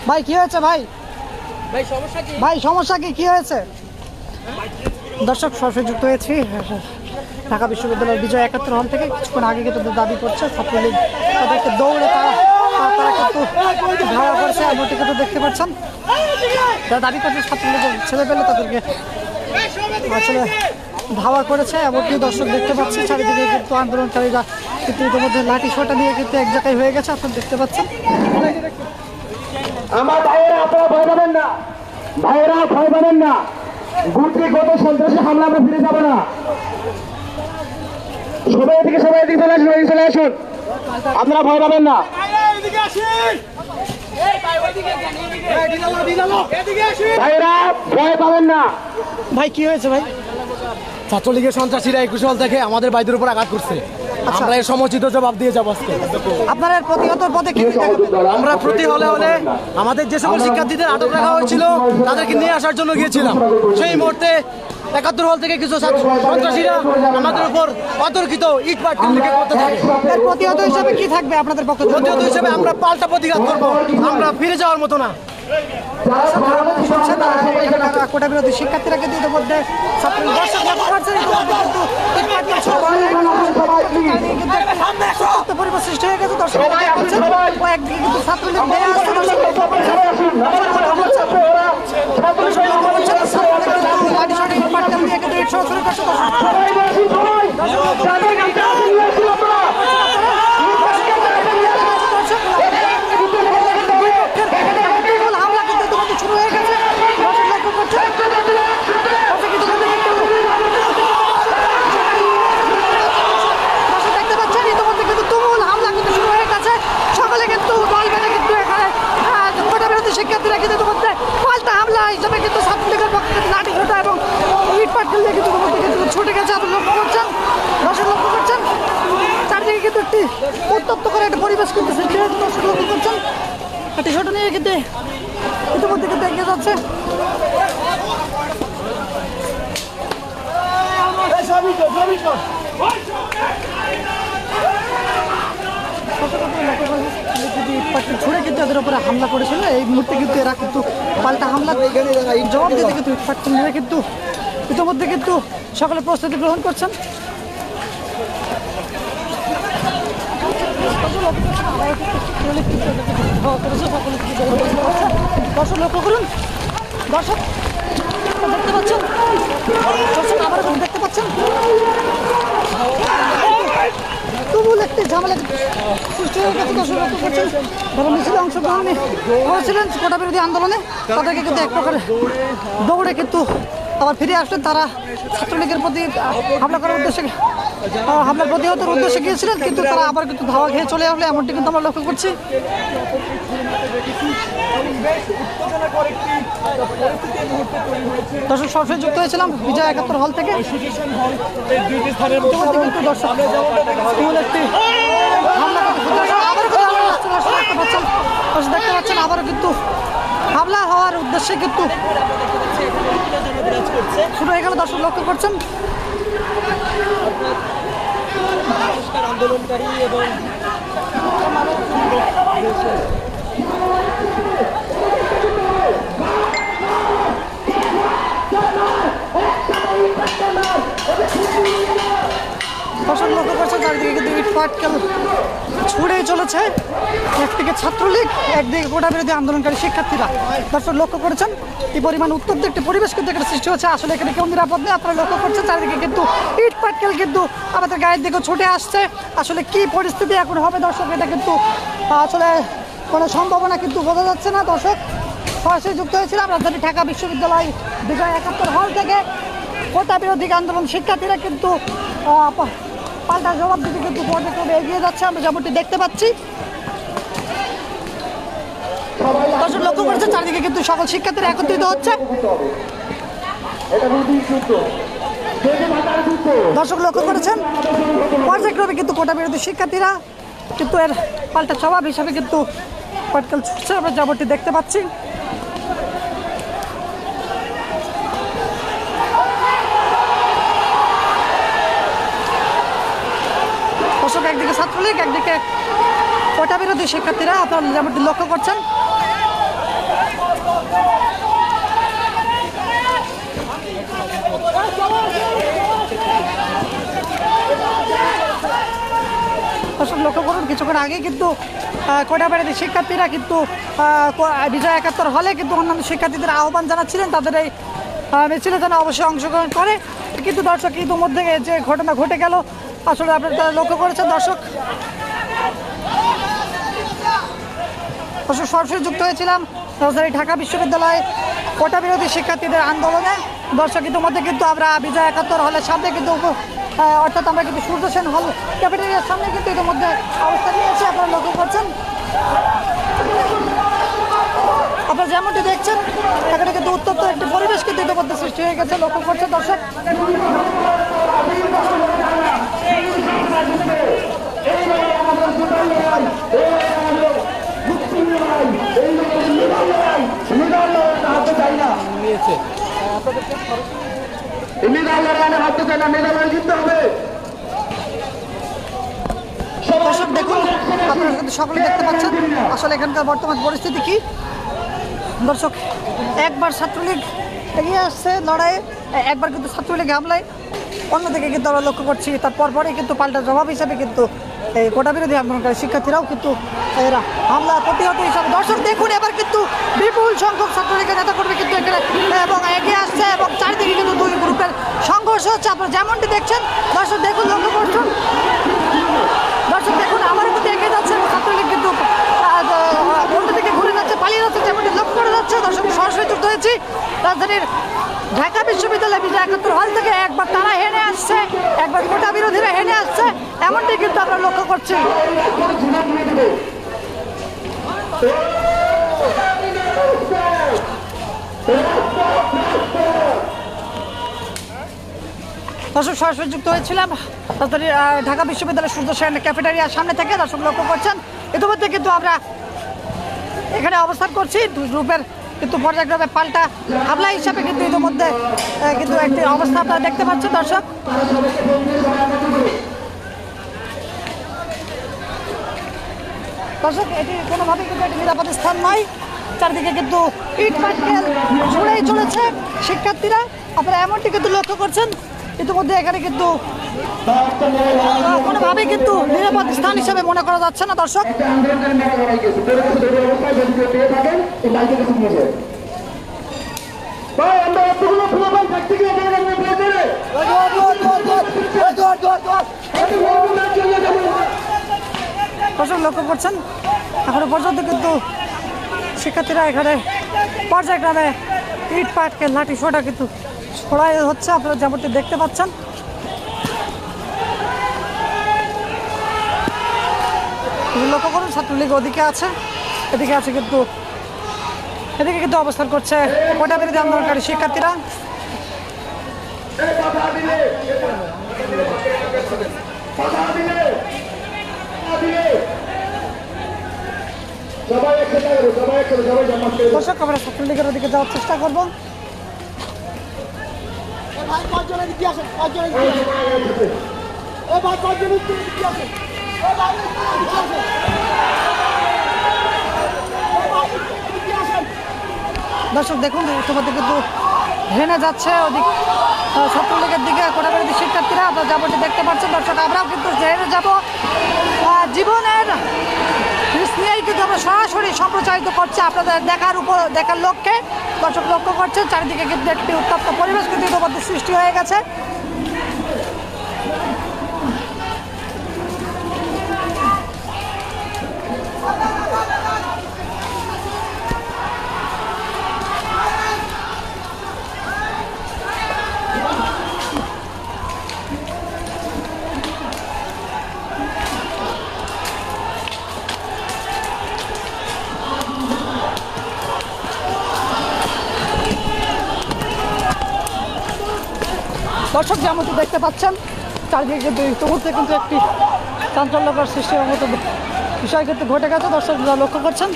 ভাই কি হয়েছে ভাই? ভাই সমস্যা কি, কি হয়েছে? দর্শক সরাসরি যুক্ত হয়েছি ঢাকা বিশ্ববিদ্যালয়ের বিজয় 71 হল থেকে। কিছুক্ষণ আগে কিন্তু দাবি করছে ছাত্রলীগ তাদেরকে দৌড়ে তারা কিন্তু ধাওয়া করছে, এমনটি কিন্তু দেখতে পাচ্ছেন। তারা দাবি করছে ছাত্রলীগের ছেলে পেলে তাদেরকে আসলে ধাওয়া করেছে, এমনকি দর্শক দেখতে পাচ্ছি। চারিদিকে কিন্তু আন্দোলনকারীরা কিন্তু ইতিমধ্যে লাঠি সোটা নিয়ে কিন্তু এক জায়গায় হয়ে গেছে, আপনারা দেখতে পাচ্ছেন। আমার ভাইয়েরা আপনারা ভয় পাবেন না, ভাইয়েরা ভয় পাবেন না। গুটিগত সন্ত্রাসী হামলা আমরা ফিরে যাবো না। সবাই এদিকে চলে আসুন, আপনারা ভয় পাবেন না। ভাইয়েরা ভয় পাবেন না। ভাই কি হয়েছে ভাই? ছাত্রলীগের সন্ত্রাসীরা 21 সাল থেকে আমাদের ভাইদের উপর আঘাত করছে। আমরা এর সমুচিত জবাব দিয়ে যাবো আজকে। আপনারা প্রতিহত পদে কি আমরা প্রতি হলে আমাদের যে সকল শিক্ষার্থীদের আটক রাখা হয়েছিল তাদেরকে নিয়ে আসার জন্য গিয়েছিলাম। সেই মুহূর্তে 71 হল থেকে কিছু সন্ত্রাসীরা আমাদের উপর অতর্কিত ইটপাট লিখে করতে থাকে। এর প্রতিহত হিসেবে কি থাকবে আপনাদের পক্ষ থেকে? প্রতিহত হিসেবে আমরা পাল্টা প্রতিঘাত করবো, আমরা ফিরে যাওয়ার মতো না। কোটা বিরোধী শিক্ষার্থীরা কিন্তু ইতিমধ্যে পরিবেশ সৃষ্টি হয়ে গেছে। দর্শক একদিকে কিন্তু ছাত্রলীগ শিক্ষার্থীরা কিন্তু তোমাদের পাল্টা হামলা হিসেবে কিন্তু ছাত্রলীগের পক্ষে লাঠি ছোটা এবং ইট পাটকেল দিয়ে কিন্তু তোমাদের কিন্তু ছুটে গেছে। আপনি লক্ষ্য করছেন, দর্শক লক্ষ্য করছেন, চারদিকে কিন্তু একটি উত্তপ্ত করে একটা পরিবেশ কিন্তু সৃষ্টি হয়েছে। দর্শক লক্ষ্য করছেন, লাঠি ছোটা নিয়ে কিন্তু ইতিমধ্যে কিন্তু এগিয়ে যাচ্ছে। ছুড়ে কিন্তু এদের উপরে হামলা করেছিল। এই মুহূর্তে কিন্তু এরা কিন্তু পাল্টা হামলা জবাব দিতে কিন্তু ইটপাটকেল কিন্তু ইতিমধ্যে কিন্তু সকলে প্রস্তুতি গ্রহণ করছেন। দর্শক লক্ষ্য করুন, দর্শক দেখতে পাচ্ছেন, দর্শক আবার দেখতে পাচ্ছেন তুমুল একটি ঝামেলা সৃষ্টি হয়ে গেছে। দর্শক লক্ষ্য করছেন, যারা মিছিলে অংশগ্রহণ করেছিলেন কোটা বিরোধী আন্দোলনে তাদেরকে কিন্তু এক প্রকার দৌড়ে কিন্তু আবার ফিরে আসলেন। তারা ছাত্রলীগের প্রতি হামলা করার উদ্দেশ্যে হামলার প্রতিহতের উদ্দেশ্যে গিয়েছিলেন, কিন্তু তারা আবার কিন্তু ধাওয়া খেয়ে চলে আসলে এমনটি কিন্তু আমরা লক্ষ্য করছি। দর্শক সরাসরি যুক্ত হয়েছিলাম বিজয় 71 হল থেকে। কিন্তু দর্শক একটি হামলা দেখতে পাচ্ছেন, আবারও কিন্তু হামলা হওয়ার উদ্দেশ্যে কিন্তু শুরু হয়ে গেল। দর্শক লক্ষ্য করছেন, আন্দোলনকারী এবং দর্শক লক্ষ্য করছেন চারিদিকে কিন্তু ইট পাটকেল ছুড়ে চলেছে। একদিকে ছাত্রলীগ, একদিকে কোটা বিরোধী আন্দোলনকারী শিক্ষার্থীরা। দর্শক লক্ষ্য করেছেন এই পরিমাণ উত্তপ্ত একটি পরিবেশ কিন্তু এখানে সৃষ্টি হচ্ছে। আসলে এখানে কেউ নিরাপদ নেই। আপনারা লক্ষ্য করছেন চারিদিকে কিন্তু ইট পাটকেল কিন্তু আমাদের গায়ের দিকে ছুটে আসছে। আসলে কি পরিস্থিতি এখন হবে দর্শক, এটা কিন্তু আসলে কোনো সম্ভাবনা কিন্তু বোঝা যাচ্ছে না। দর্শক সরাসরি যুক্ত হয়েছিলাম রাজধানী ঢাকা বিশ্ববিদ্যালয় বিজয় 71 হল থেকে। কোটা বিরোধী আন্দোলন শিক্ষার্থীরা কিন্তু পাল্টা জবাব দিতে কিন্তু পর্যায়ক্রমে এগিয়ে যাচ্ছে, আমরা যেমনটি দেখতে পাচ্ছি। দর্শক লক্ষ্য করেছে চারিদিকে কিন্তু সকল শিক্ষার্থীরা একত্রিত হচ্ছে। দর্শক লক্ষ্য করেছেন পর্যায়ক্রমে কিন্তু কোটা বিরোধী শিক্ষার্থীরা কিন্তু এর পাল্টা জবাব হিসাবে কিন্তু পাটকেল ছুটছে, আমরা যেমনটি দেখতে পাচ্ছি। দর্শক একদিকে ছাত্রলীগ, একদিকে কোটা বিরোধী শিক্ষার্থীরা, আপনারা যেমনটি লক্ষ্য করছেন। দর্শক লক্ষ্য করুন, কিছুক্ষণ আগে কিন্তু কোটাবাড়িতে শিক্ষার্থীরা কিন্তু বিজয় 71 হলে কিন্তু অন্যান্য শিক্ষার্থীদের আহ্বান জানাচ্ছিলেন তাদের এই মিছিলে যেন অবশ্যই অংশগ্রহণ করে। কিন্তু দর্শক ইতিমধ্যে যে ঘটনা ঘটে গেল আসলে আপনারা লক্ষ্য করেছেন। দর্শক সরাসরি যুক্ত হয়েছিলাম রাজধানী ঢাকা বিশ্ববিদ্যালয়ে কোটা বিরোধী শিক্ষার্থীদের আন্দোলনে। দর্শক ইতিমধ্যে কিন্তু আমরা বিজয় 71 হলের সামনে কিন্তু অর্থাৎ আমরা কিন্তু সূর্য সেন হল ক্যাফেটেরিয়ার সামনে কিন্তু ইতিমধ্যে অবস্থান নিয়েছি, আপনারা লক্ষ্য করছেন। আপনারা যেমনটি দেখছেন এখানে কিন্তু উত্তপ্ত একটি পরিবেশ কিন্তু ইতিমধ্যে সৃষ্টি হয়ে গেছে, লক্ষ্য করছেন দর্শক। দর্শক দেখুন, আপনারা কিন্তু সকলে দেখতে পাচ্ছেন আসলে এখানকার বর্তমান পরিস্থিতি কি। দর্শক একবার ছাত্রলীগ এগিয়ে আসছে লড়াইয়ে, একবার কিন্তু ছাত্রলীগ হামলায়, অন্যদিকে কিন্তু আমরা লক্ষ্য করছি তার পরপরই কিন্তু পাল্টা জবাব হিসাবে কিন্তু এই কোটা বিরোধী আন্দোলনকারী শিক্ষার্থীরাও কিন্তু এরা হামলা প্রতিহত হিসাবে। দর্শক দেখুন এবার কিন্তু বিপুল সংখ্যক ছাত্রলীগের নেতাকর্মী কিন্তু এখানে এবং এগিয়ে আসছে এবং চারিদিকে কিন্তু দুই গ্রুপের সংঘর্ষ হচ্ছে, আপনারা যেমনটি দেখছেন। দর্শক দেখুন, লক্ষ্য করছেন, দর্শক দেখুন আবারও কিন্তু এগিয়ে যাচ্ছে এবং ছাত্রলীগ কিন্তু অন্যদিকে ঘুরে যাচ্ছে, পালিয়ে যাচ্ছে, যেমনটি লক্ষ্য করে যাচ্ছে। দর্শক সরাসরি যুক্ত হয়েছি রাজধানীর ঢাকা বিশ্ববিদ্যালয় বিজয় 71 হল থেকে। একবার তারা হেনে আসছে, একবার কোটা বিরোধীরা হেনে আসছে, এমনটি কিন্তু আমরা লক্ষ্য করছি। দর্শক সরাসরি যুক্ত হয়েছিলাম রাজধানীর ঢাকা বিশ্ববিদ্যালয় সূর্য সেন ক্যাফেটেরিয়ার সামনে থেকে। দর্শক লক্ষ্য করছেন ইতিমধ্যে কিন্তু আমরা এখানে অবস্থান করছি, দুই গ্রুপের কিন্তু পর্যায়ক্রমে পাল্টা হামলা হিসাবে কিন্তু ইতিমধ্যে কিন্তু একটি অবস্থা আপনারা দেখতে পাচ্ছেন। দর্শক দর্শক এটি কোনোভাবেই কিন্তু একটি নিরাপদ স্থান নয়, চারদিকে কিন্তু ইট পাটকেল ছুড়েই চলেছে শিক্ষার্থীরা, আপনারা এমনটি কিন্তু লক্ষ্য করছেন। ইতিমধ্যে এখানে কিন্তু কোনোভাবেই কিন্তু নিরাপদ স্থান হিসেবে মনে করা যাচ্ছে না। দর্শক দর্শক লক্ষ্য করছেন এখনো পর্যন্ত কিন্তু শিক্ষার্থীরা এখানে পর্যায়ক্রমে ইট পাটকে লাঠি ছোটা কিন্তু ছড়াই হচ্ছে, আপনারা যেমনটি দেখতে পাচ্ছেন। লক্ষ্য করুন ছাত্রলীগ ওদিকে আছে, এদিকে আছে কিন্তু এদিকে কিন্তু অবস্থান করছে কোটা বিরোধী আন্দোলনকারী শিক্ষার্থীরা। দর্শক আমরা ছাত্রলীগের ওদিকে যাওয়ার চেষ্টা করবো। দর্শক দেখুন ইতিমধ্যে কিন্তু হেনে যাচ্ছে ওদিক ছাত্রলীগের দিকে কোটা বিরোধী শিক্ষার্থীরা, আপনারা যেমনটি দেখতে পাচ্ছেন। দর্শক আমরাও কিন্তু হেনে যাব, জীবনের নিয়েই কিন্তু আমরা সরাসরি সম্প্রচারিত করছি আপনাদের দেখার লক্ষ্যে। দর্শক লক্ষ্য করছেন চারিদিকে কিন্তু একটি উত্তপ্ত পরিবেশ কিন্তু ইতিমধ্যে সৃষ্টি হয়ে গেছে। দর্শক যেমনটি দেখতে পাচ্ছেন চারদিকে কিন্তু ইতিমধ্যে কিন্তু একটি চাঞ্চল্যকর সৃষ্টির মতো বিষয় কিন্তু ঘটে গেছে। দর্শক লক্ষ্য করছেন,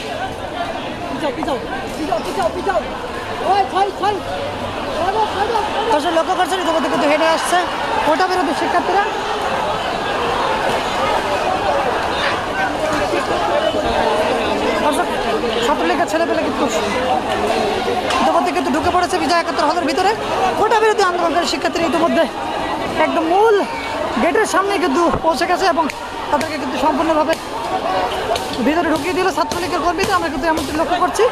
দর্শক লক্ষ্য করছেন ইতিমধ্যে কিন্তু হেঁটে আসছে কোটা বিরোধী শিক্ষার্থীরা। দর্শক ছাত্রলীগের ছেলেপেলে কিন্তু ইতিমধ্যে কিন্তু ঢুকে পড়েছে বিজয় একাত্তর হলের ভিতরে। কোটা বিরোধী আন্দোলনকারী শিক্ষার্থীরা ইতিমধ্যে একদম মূল গেটের সামনে কিন্তু পৌঁছে গেছে এবং তাদেরকে কিন্তু সম্পূর্ণভাবে ভিতরে ঢুকিয়ে দিল ছাত্রলীগের কর্মীদের। আমরা কিন্তু এমনটি লক্ষ্য করছি।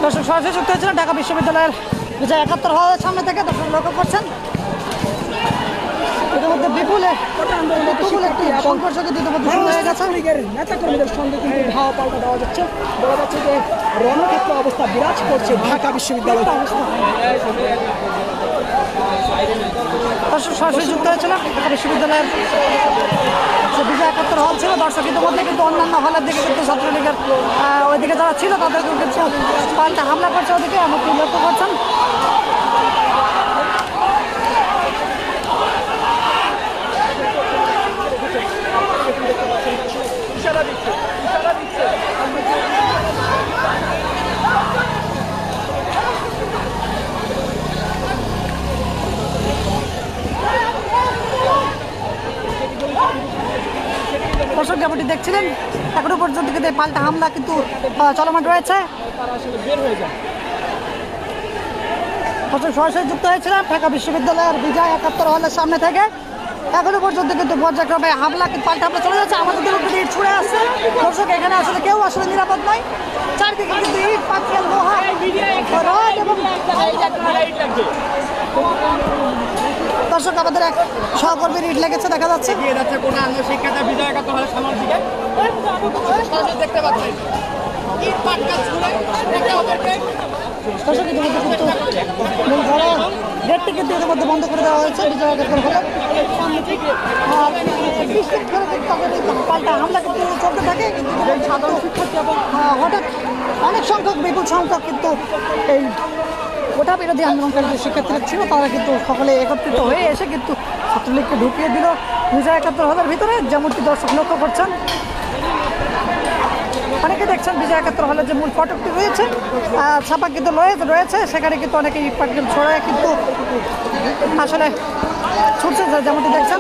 দর্শক সরাসরি যুক্ত হয়েছিলেন ঢাকা বিশ্ববিদ্যালয়ের বিজয় একাত্তর হলের সামনে থেকে। দর্শক লক্ষ্য করছেন ইতিমধ্যে বিপুল একটি সংঘর্ষ কিন্তু ইতিমধ্যে শুরু হয়ে গেছে। নেতাকর্মীদের সঙ্গে কিন্তু ধাওয়া পাল্টা দেওয়া যাচ্ছে। বলা যাচ্ছে যে রণক্ষেত্র অবস্থা বিরাজ করছে ঢাকা বিশ্ববিদ্যালয়। দর্শক সরাসরি যুক্ত হয়েছিলাম ঢাকা বিশ্ববিদ্যালয়ের যে বিজয় একাত্তর হল ছিল। দর্শক ইতিমধ্যে কিন্তু অন্যান্য হলের দিকে কিন্তু ছাত্রলীগের ওইদিকে যারা ছিল তাদেরকে কিন্তু পাল্টা হামলা করছে ওদিকে এমনকি লক্ষ্য করছেন। দর্শক যেমনটি দেখছিলেন এখনো পর্যন্ত কিন্তু পাল্টা হামলা কিন্তু চলমান রয়েছে। দর্শক সরাসরি যুক্ত হয়েছিলাম ঢাকা বিশ্ববিদ্যালয়ের বিজয় একাত্তর হলের সামনে থেকে। এখনো পর্যন্ত কিন্তু পর্যায়ক্রমে হামলা পাল্টা হামলা চলে যাচ্ছে। আমাদের দিকে কিন্তু ইট ছুড়ে আসছে। দর্শক এখানে আসলে কেউ আসলে নিরাপদ নয়। চারদিকে কিন্তু ইট পাথর লোহা রড এবং দর্শক আমাদের এক সহকর্মীর ইট লেগেছে দেখা যাচ্ছে। দর্শক ইতিমধ্যে কিন্তু মূল গেটটি কিন্তু ইতিমধ্যে বন্ধ করে দেওয়া হয়েছে বিজয় একাত্তর হলে। পাল্টা হামলা কিন্তু চলতে থাকে। সাধারণ শিক্ষার্থী এবং হঠাৎ অনেক সংখ্যক বিপুল সংখ্যক কিন্তু এই কোটা বিরোধী আন্দোলনকারী যে শিক্ষার্থীরা ছিল তারা কিন্তু সকলে একত্রিত হয়ে এসে কিন্তু ছাত্রলীগকে ঢুকিয়ে দিল বিজয় একাত্তর হলের ভিতরে। যেমনটি দর্শক লক্ষ্য করছেন, অনেকে দেখছেন বিজয় একাত্তর হলের যে মূল ফটকটি রয়েছে ছাপা কিন্তু রয়েছে সেখানে কিন্তু অনেকে ইট পাটকেল ছড়ায় কিন্তু আসলে ছুটছে যেমনটি দেখছেন।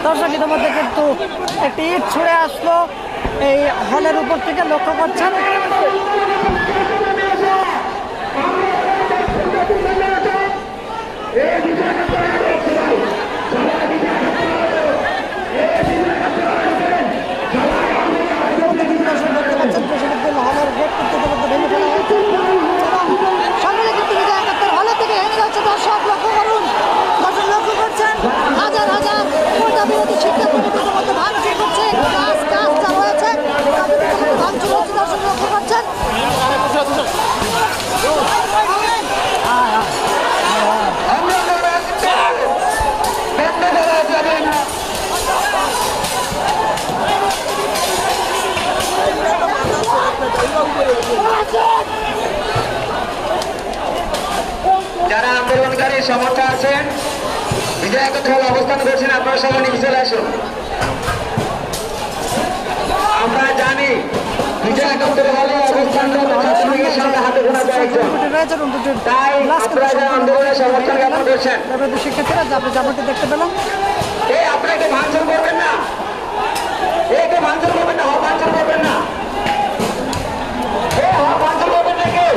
দর্শক ইতিমধ্যে কিন্তু একটি ইট ছুঁড়ে আসলো এই হলের উপর থেকে লক্ষ্য করছেন। হলের গেট কিন্তু ইতিমধ্যে ভেঙে ফেলা হয়েছে এবং সকলে কিন্তু বিজয় একাত্তর হলের থেকে ভেঙে যাচ্ছে। দর্শক লক্ষ্য করুন, দর্শক লক্ষ্য করছেন হাজার হাজার কোটা বিরোধী শিক্ষার্থী ইতিমধ্যে ভাঙচুর করছে। গাছ যা রয়েছে ভাঙচুর হচ্ছে। দর্শক লক্ষ্য করছেন যারা আন্দোলনকারী সমর্থক আছেন বিজয় একাত্তর হলে অবস্থান করছেন আপনারা সবাই নিচে চলে আসুন। আমরা জানি বিজয় একাত্তর হলে অবস্থান ছাত্রলীগের সঙ্গে হাতে গোনা কয়েকজন, তাই আপনারা যারা আন্দোলনের সমর্থন জ্ঞাপন করছেন শিক্ষার্থীরা যেমনটি দেখতে পেলাম আপনারা একটু ভাঙচুর করবেন না, একটু ভাঙচুর করবেন না, ভাঙচুর করবেন না, ভাঙচুর করবেন না, কেউ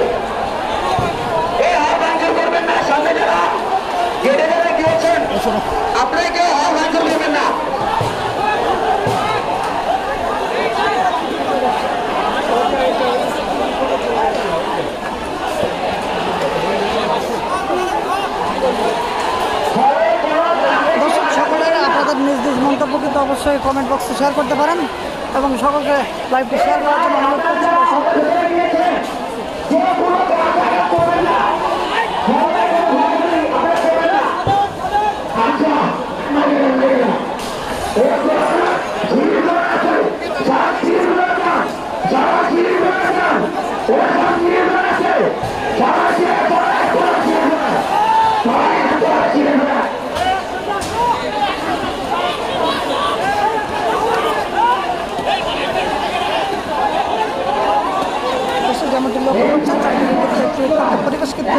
ভাঙচুর করবেন না। সামনে যারা গেটে যারা গিয়েছেন আপনারা কেউ ভাঙচুর করবেন না। অবশ্যই কমেন্ট বক্সে শেয়ার করতে পারেন এবং সকলকে লাইভটি শেয়ার করার জন্য অনুরোধ করছি দর্শক। যেমনটি লক্ষ্য করছেন পরিবেশ কিন্তু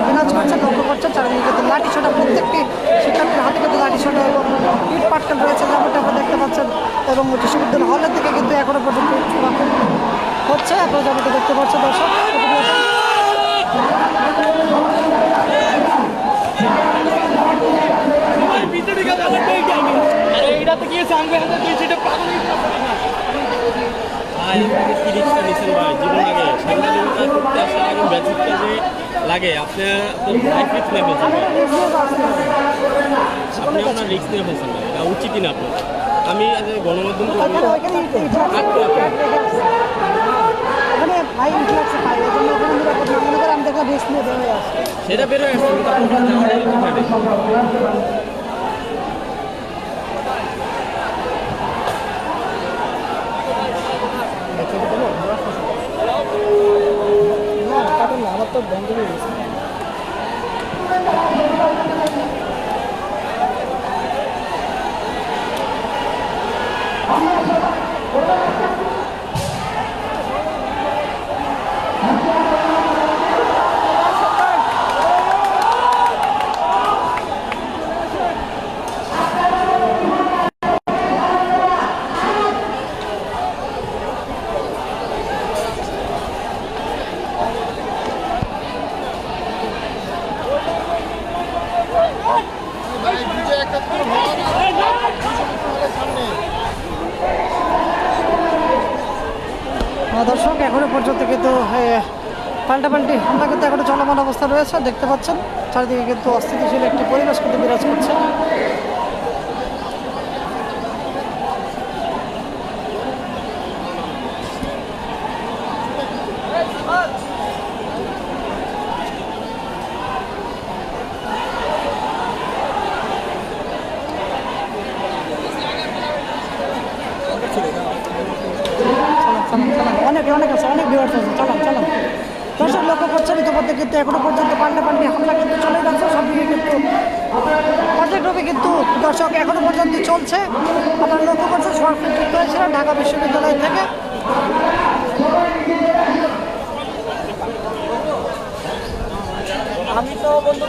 বিরাজ করছে, লক্ষ্য করছেন চারিদিকে কিন্তু লাঠি ছোটা, প্রত্যেকটি শিক্ষার্থীর হাতে কিন্তু লাঠি ছোটা এবং ইট পাটকেল রয়েছে যেমনটি আপনারা দেখতে পাচ্ছেন। এবং বিশ্ববিদ্যালয় হলের দিকে কিন্তু এখনো পর্যন্ত হচ্ছে, আপনারা যেমনটি দেখতে পাচ্ছেন দর্শক। লাগে আপনার লাইফ রিস্ক নিয়ে ফেলছেন আপনি আপনার রিস্ক নিয়ে ফেলছেন না, এটা উচিতই না আপনার। আমি গণমাধ্যম সেটা বেরোয় আসছে আমার তো বন্ধ হয়ে গেছে। দর্শক এখনো পর্যন্ত কিন্তু পাল্টাপাল্টি হামলা কিন্তু এখনো চলমান অবস্থা রয়েছে, দেখতে পাচ্ছেন চারিদিকে কিন্তু অস্থিতিশীল একটি পরিবেশ কিন্তু বিরাজ করছে। অনেক আছে, অনেক ভিউয়ার্স আছে, চালান। দর্শক লক্ষ্য করছেন ইতিমধ্যে কিন্তু এখনো পর্যন্ত পাল্টাপাল্টি হামলা কিন্তু চলে যাচ্ছে, সবদিকে কিন্তু পর্যায়ক্রমে কিন্তু দর্শক এখনো পর্যন্ত চলছে। আপনারা লক্ষ্য করছেন সরাসরি যুক্ত হয়েছিলেন ঢাকা বিশ্ববিদ্যালয় থেকে। আমি তো বন্ধু